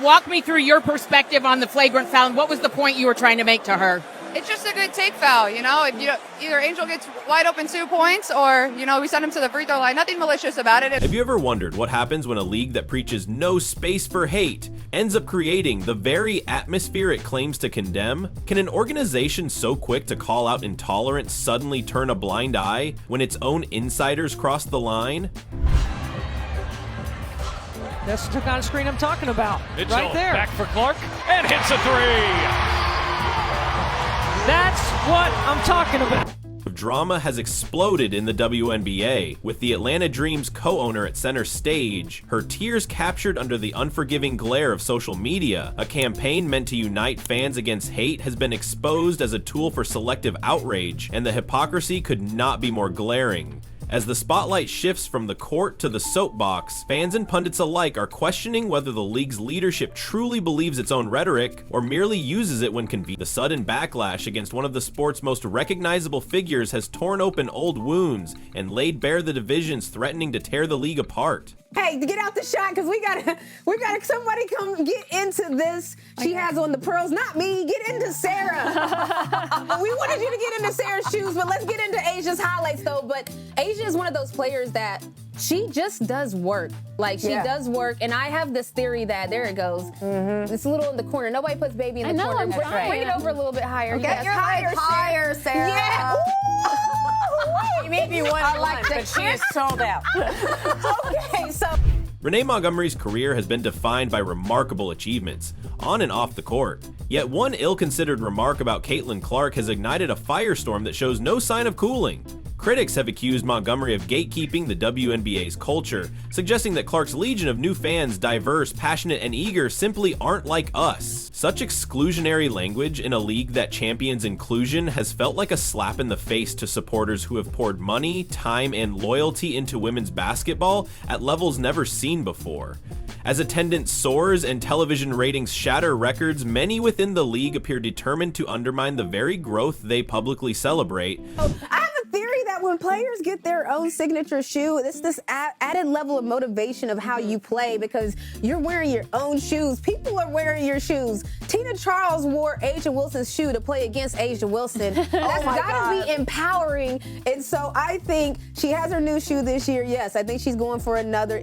walk me through your perspective on the flagrant foul, and what was the point you were trying to make to her? It's just a good take foul, you know. If either Angel gets wide open 2 points, or we send him to the free throw line. Nothing malicious about it. Have you ever wondered what happens when a league that preaches no space for hate ends up creating the very atmosphere it claims to condemn? Can an organization so quick to call out intolerance suddenly turn a blind eye when its own insiders cross the line? That's the kind of screen I'm talking about. Mitchell right there. Back for Clark and hits a three. That's what I'm talking about. Drama has exploded in the WNBA, with the Atlanta Dream's co-owner at center stage, her tears captured under the unforgiving glare of social media. A campaign meant to unite fans against hate has been exposed as a tool for selective outrage, and the hypocrisy could not be more glaring. As the spotlight shifts from the court to the soapbox, fans and pundits alike are questioning whether the league's leadership truly believes its own rhetoric or merely uses it when convenient. The sudden backlash against one of the sport's most recognizable figures has torn open old wounds and laid bare the divisions threatening to tear the league apart. Hey, get out the shot, because we gotta somebody come get into this. She has on the pearls, not me. Get into Sarah. We wanted you to get into Sarah's shoes, but let's get into Asia's highlights though. But Asia is one of those players that she just does work. Like, she does work, and I have this theory that, there it goes. It's a little in the corner. Nobody puts baby in the corner. I'm trying. Bring it over a little bit higher. Get your legs higher, Sarah. Yeah. You may be one on one, but she is sold out. Okay, so Renee Montgomery's career has been defined by remarkable achievements, on and off the court. Yet one ill-considered remark about Caitlin Clark has ignited a firestorm that shows no sign of cooling. Critics have accused Montgomery of gatekeeping the WNBA's culture, suggesting that Clark's legion of new fans, diverse, passionate, and eager, simply aren't like us. Such exclusionary language in a league that champions inclusion has felt like a slap in the face to supporters who have poured money, time, and loyalty into women's basketball at levels never seen before. As attendance soars and television ratings shatter records, many within the league appear determined to undermine the very growth they publicly celebrate. I have a theory that when players get their own signature shoe, it's this added level of motivation of how you play, because you're wearing your own shoes. People are wearing your shoes. Tina Charles wore Asia Wilson's shoe to play against Asia Wilson. That's gotta be empowering. And so I think she has her new shoe this year. Yes, I think she's going for another.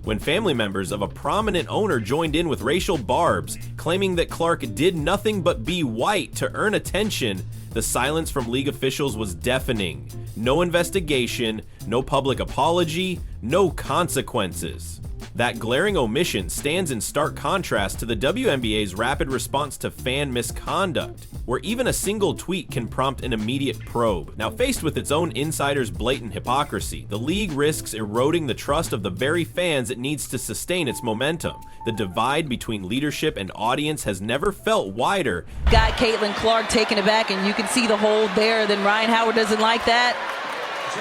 When family members of a prominent owner joined in with racial barbs, claiming that Clark did nothing but be white to earn attention, the silence from league officials was deafening. No investigation, no public apology, no consequences. That glaring omission stands in stark contrast to the WNBA's rapid response to fan misconduct, where even a single tweet can prompt an immediate probe. Now, faced with its own insiders' blatant hypocrisy, the league risks eroding the trust of the very fans it needs to sustain its momentum. The divide between leadership and audience has never felt wider. Got Caitlin Clark taking it back, and you can see the hold there. Then Ryan Howard doesn't like that.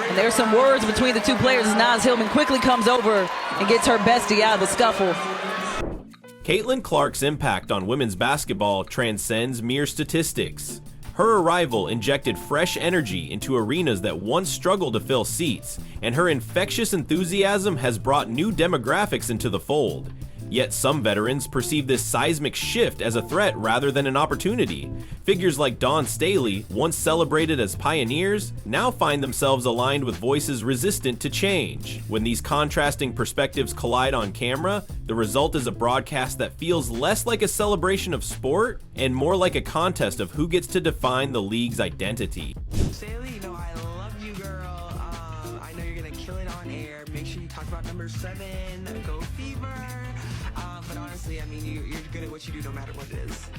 And there's some words between the two players as Naz Hillman quickly comes over and gets her bestie out of the scuffle. Caitlin Clark's impact on women's basketball transcends mere statistics. Her arrival injected fresh energy into arenas that once struggled to fill seats, and her infectious enthusiasm has brought new demographics into the fold. Yet some veterans perceive this seismic shift as a threat rather than an opportunity. Figures like Dawn Staley, once celebrated as pioneers, now find themselves aligned with voices resistant to change. When these contrasting perspectives collide on camera, the result is a broadcast that feels less like a celebration of sport and more like a contest of who gets to define the league's identity. Staley, you know, I love you, girl. I know you're gonna kill it on air. Make sure you talk about number 7, Go Fever. But honestly, I mean, you're good at what you do no matter what it is.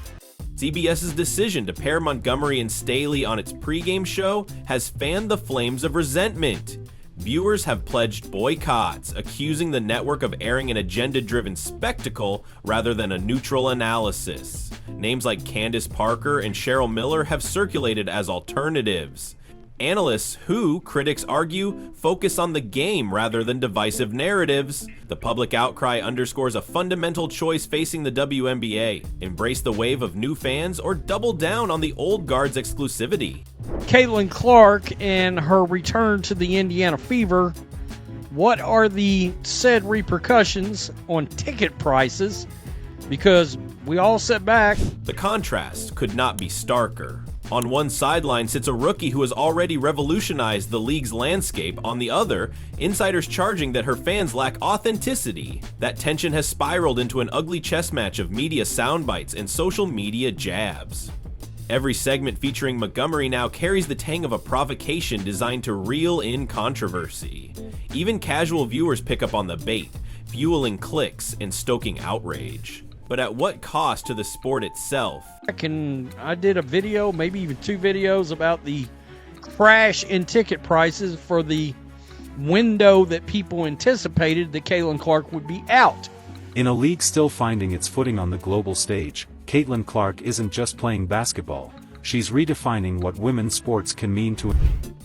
CBS's decision to pair Montgomery and Staley on its pregame show has fanned the flames of resentment. Viewers have pledged boycotts, accusing the network of airing an agenda-driven spectacle rather than a neutral analysis. Names like Candace Parker and Cheryl Miller have circulated as alternatives. Analysts who, critics argue, focus on the game rather than divisive narratives. The public outcry underscores a fundamental choice facing the WNBA: embrace the wave of new fans or double down on the old guard's exclusivity. Caitlin Clark and her return to the Indiana Fever. What are the said repercussions on ticket prices? because we all sit back. The contrast could not be starker. On one sideline sits a rookie who has already revolutionized the league's landscape. On the other, insiders charging that her fans lack authenticity. That tension has spiraled into an ugly chess match of media soundbites and social media jabs. Every segment featuring Montgomery now carries the tang of a provocation designed to reel in controversy. Even casual viewers pick up on the bait, fueling clicks and stoking outrage. But at what cost to the sport itself? I did a video, maybe even 2 videos, about the crash in ticket prices for the window that people anticipated that Caitlin Clark would be out. In a league still finding its footing on the global stage, Caitlin Clark isn't just playing basketball, she's redefining what women's sports can mean to.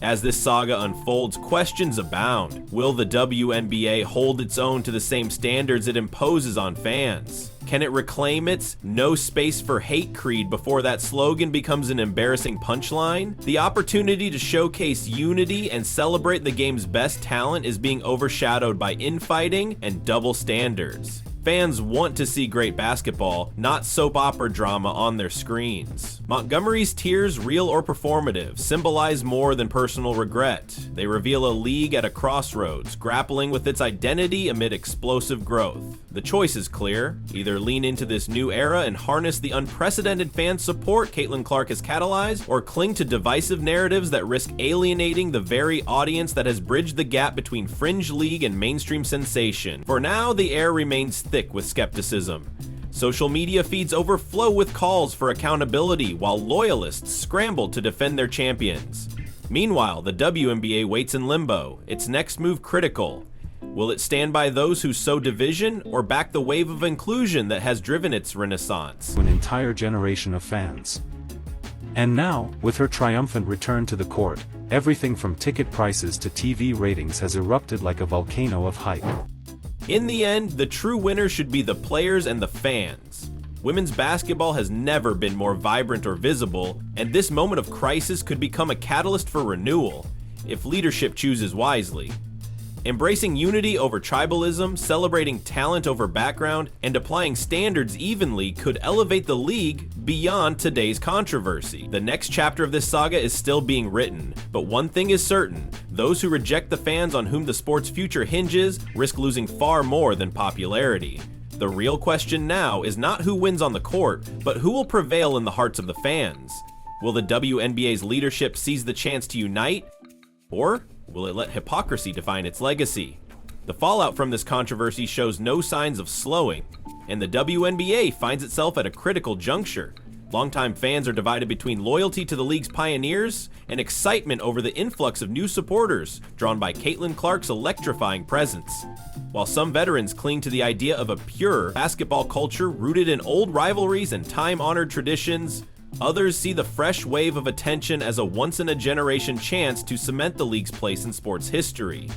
As this saga unfolds, questions abound. Will the WNBA hold its own to the same standards it imposes on fans? Can it reclaim its "no space for hate" creed before that slogan becomes an embarrassing punchline? The opportunity to showcase unity and celebrate the game's best talent is being overshadowed by infighting and double standards. Fans want to see great basketball, not soap opera drama on their screens. Montgomery's tears, real or performative, symbolize more than personal regret. They reveal a league at a crossroads, grappling with its identity amid explosive growth. The choice is clear: either lean into this new era and harness the unprecedented fan support Caitlin Clark has catalyzed, or cling to divisive narratives that risk alienating the very audience that has bridged the gap between fringe league and mainstream sensation. For now, the air remains thick with skepticism. Social media feeds overflow with calls for accountability, while loyalists scramble to defend their champions. Meanwhile, the WNBA waits in limbo, its next move critical. Will it stand by those who sow division, or back the wave of inclusion that has driven its renaissance? An entire generation of fans. And now, with her triumphant return to the court, everything from ticket prices to TV ratings has erupted like a volcano of hype. In the end, the true winners should be the players and the fans. Women's basketball has never been more vibrant or visible, and this moment of crisis could become a catalyst for renewal, if leadership chooses wisely. Embracing unity over tribalism, celebrating talent over background, and applying standards evenly could elevate the league beyond today's controversy. The next chapter of this saga is still being written, but one thing is certain: those who reject the fans on whom the sport's future hinges risk losing far more than popularity. The real question now is not who wins on the court, but who will prevail in the hearts of the fans. Will the WNBA's leadership seize the chance to unite, or will it let hypocrisy define its legacy? The fallout from this controversy shows no signs of slowing, and the WNBA finds itself at a critical juncture. Longtime fans are divided between loyalty to the league's pioneers and excitement over the influx of new supporters drawn by Caitlin Clark's electrifying presence. While some veterans cling to the idea of a pure basketball culture rooted in old rivalries and time-honored traditions, others see the fresh wave of attention as a once-in-a-generation chance to cement the league's place in sports history.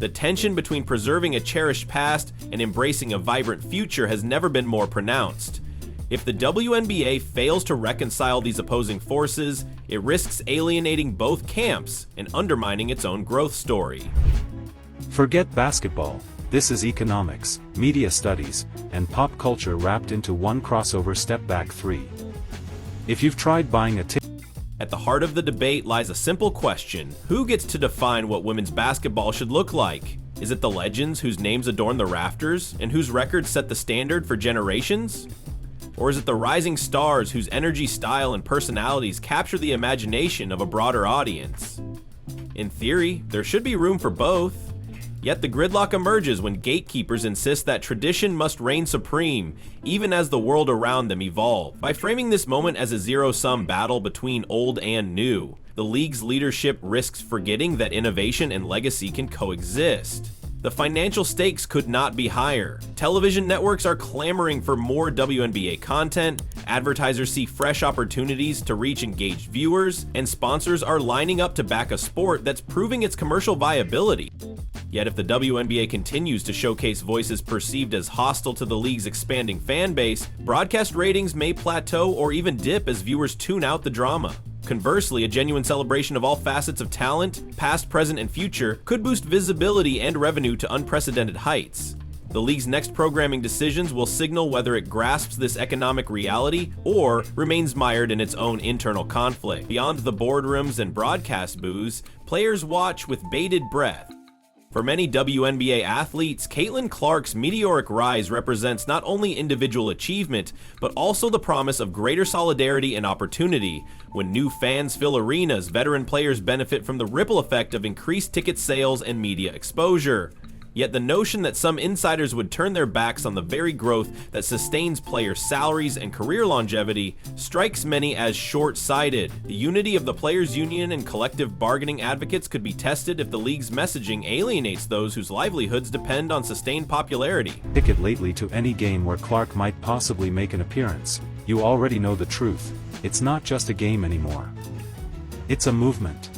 The tension between preserving a cherished past and embracing a vibrant future has never been more pronounced. If the WNBA fails to reconcile these opposing forces, it risks alienating both camps and undermining its own growth story. Forget basketball. This is economics, media studies, and pop culture wrapped into one crossover Step Back 3. If you've tried buying a ticket. At the heart of the debate lies a simple question: who gets to define what women's basketball should look like? Is it the legends whose names adorn the rafters and whose records set the standard for generations? Or is it the rising stars whose energy, style, and personalities capture the imagination of a broader audience? In theory, there should be room for both. Yet the gridlock emerges when gatekeepers insist that tradition must reign supreme, even as the world around them evolves. By framing this moment as a zero-sum battle between old and new, the league's leadership risks forgetting that innovation and legacy can coexist. The financial stakes could not be higher. Television networks are clamoring for more WNBA content, advertisers see fresh opportunities to reach engaged viewers, and sponsors are lining up to back a sport that's proving its commercial viability. Yet if the WNBA continues to showcase voices perceived as hostile to the league's expanding fan base, broadcast ratings may plateau or even dip as viewers tune out the drama. Conversely, a genuine celebration of all facets of talent, past, present, and future, could boost visibility and revenue to unprecedented heights. The league's next programming decisions will signal whether it grasps this economic reality or remains mired in its own internal conflict. Beyond the boardrooms and broadcast booths, players watch with bated breath. For many WNBA athletes, Caitlin Clark's meteoric rise represents not only individual achievement, but also the promise of greater solidarity and opportunity. When new fans fill arenas, veteran players benefit from the ripple effect of increased ticket sales and media exposure. Yet the notion that some insiders would turn their backs on the very growth that sustains players' salaries and career longevity strikes many as short-sighted. The unity of the players' union and collective bargaining advocates could be tested if the league's messaging alienates those whose livelihoods depend on sustained popularity. Ticket lately to any game where Clark might possibly make an appearance. You already know the truth. It's not just a game anymore. It's a movement.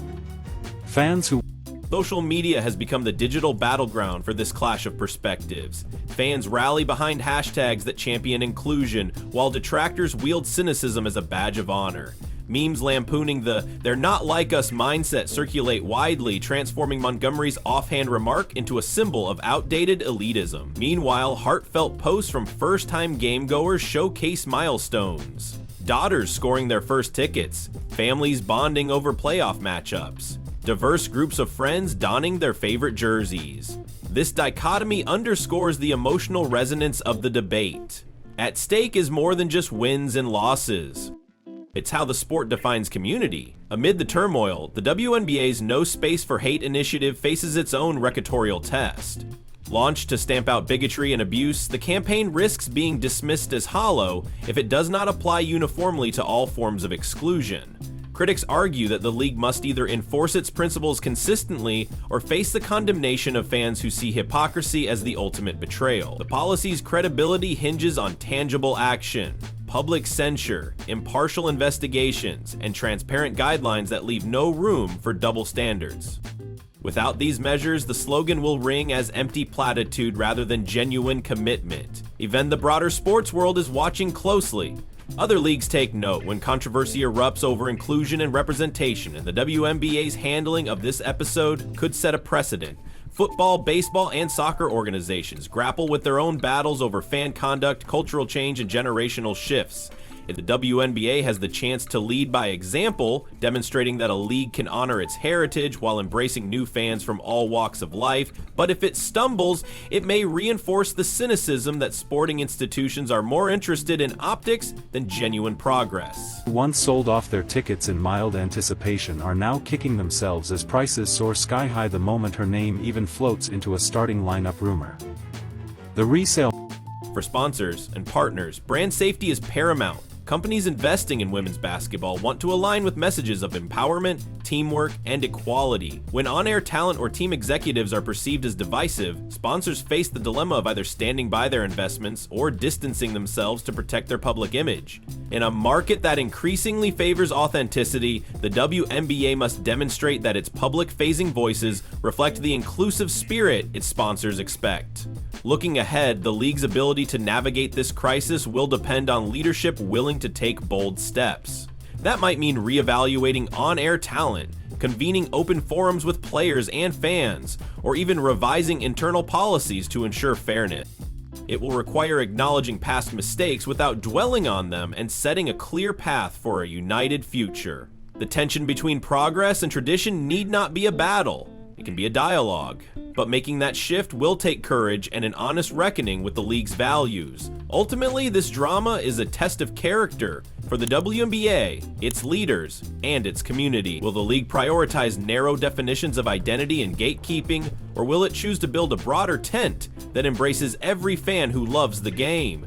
Fans who Social media has become the digital battleground for this clash of perspectives. Fans rally behind hashtags that champion inclusion, while detractors wield cynicism as a badge of honor. Memes lampooning the "they're not like us" mindset circulate widely, transforming Montgomery's offhand remark into a symbol of outdated elitism. Meanwhile, heartfelt posts from first-time game-goers showcase milestones. Daughters scoring their first tickets, families bonding over playoff matchups, diverse groups of friends donning their favorite jerseys. This dichotomy underscores the emotional resonance of the debate. At stake is more than just wins and losses. It's how the sport defines community. Amid the turmoil, the WNBA's No Space for Hate initiative faces its own recatorial test. Launched to stamp out bigotry and abuse, the campaign risks being dismissed as hollow if it does not apply uniformly to all forms of exclusion. Critics argue that the league must either enforce its principles consistently or face the condemnation of fans who see hypocrisy as the ultimate betrayal. The policy's credibility hinges on tangible action, public censure, impartial investigations, and transparent guidelines that leave no room for double standards. Without these measures, the slogan will ring as empty platitude rather than genuine commitment. Even the broader sports world is watching closely. Other leagues take note when controversy erupts over inclusion and representation, and the WNBA's handling of this episode could set a precedent. Football, baseball, and soccer organizations grapple with their own battles over fan conduct, cultural change, and generational shifts. The WNBA has the chance to lead by example, demonstrating that a league can honor its heritage while embracing new fans from all walks of life. But if it stumbles, it may reinforce the cynicism that sporting institutions are more interested in optics than genuine progress. once sold off their tickets in mild anticipation are now kicking themselves as prices soar sky-high the moment her name even floats into a starting lineup rumor. The resale. For sponsors and partners, brand safety is paramount. Companies investing in women's basketball want to align with messages of empowerment, teamwork, and equality. When on-air talent or team executives are perceived as divisive, sponsors face the dilemma of either standing by their investments or distancing themselves to protect their public image. In a market that increasingly favors authenticity, the WNBA must demonstrate that its public-facing voices reflect the inclusive spirit its sponsors expect. Looking ahead, the league's ability to navigate this crisis will depend on leadership willing to take bold steps. That might mean reevaluating on-air talent, convening open forums with players and fans, or even revising internal policies to ensure fairness. It will require acknowledging past mistakes without dwelling on them and setting a clear path for a united future. The tension between progress and tradition need not be a battle. It can be a dialogue. But making that shift will take courage and an honest reckoning with the league's values. Ultimately, this drama is a test of character for the WNBA, its leaders, and its community. Will the league prioritize narrow definitions of identity and gatekeeping, or will it choose to build a broader tent that embraces every fan who loves the game?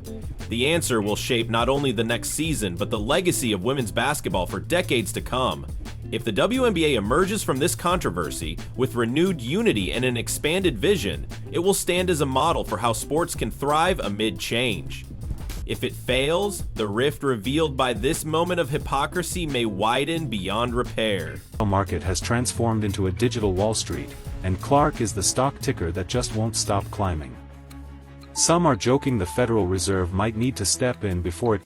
The answer will shape not only the next season, but the legacy of women's basketball for decades to come. If the WNBA emerges from this controversy with renewed unity and an expanded vision, it will stand as a model for how sports can thrive amid change. If it fails, the rift revealed by this moment of hypocrisy may widen beyond repair. The market has transformed into a digital Wall Street, and Clark is the stock ticker that just won't stop climbing. Some are joking the Federal Reserve might need to step in before it.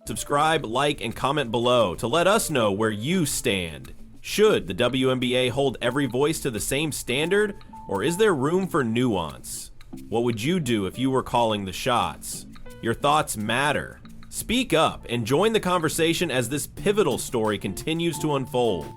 Subscribe, like, and comment below to let us know where you stand. Should the WNBA hold every voice to the same standard, or is there room for nuance? What would you do if you were calling the shots? Your thoughts matter. Speak up and join the conversation as this pivotal story continues to unfold.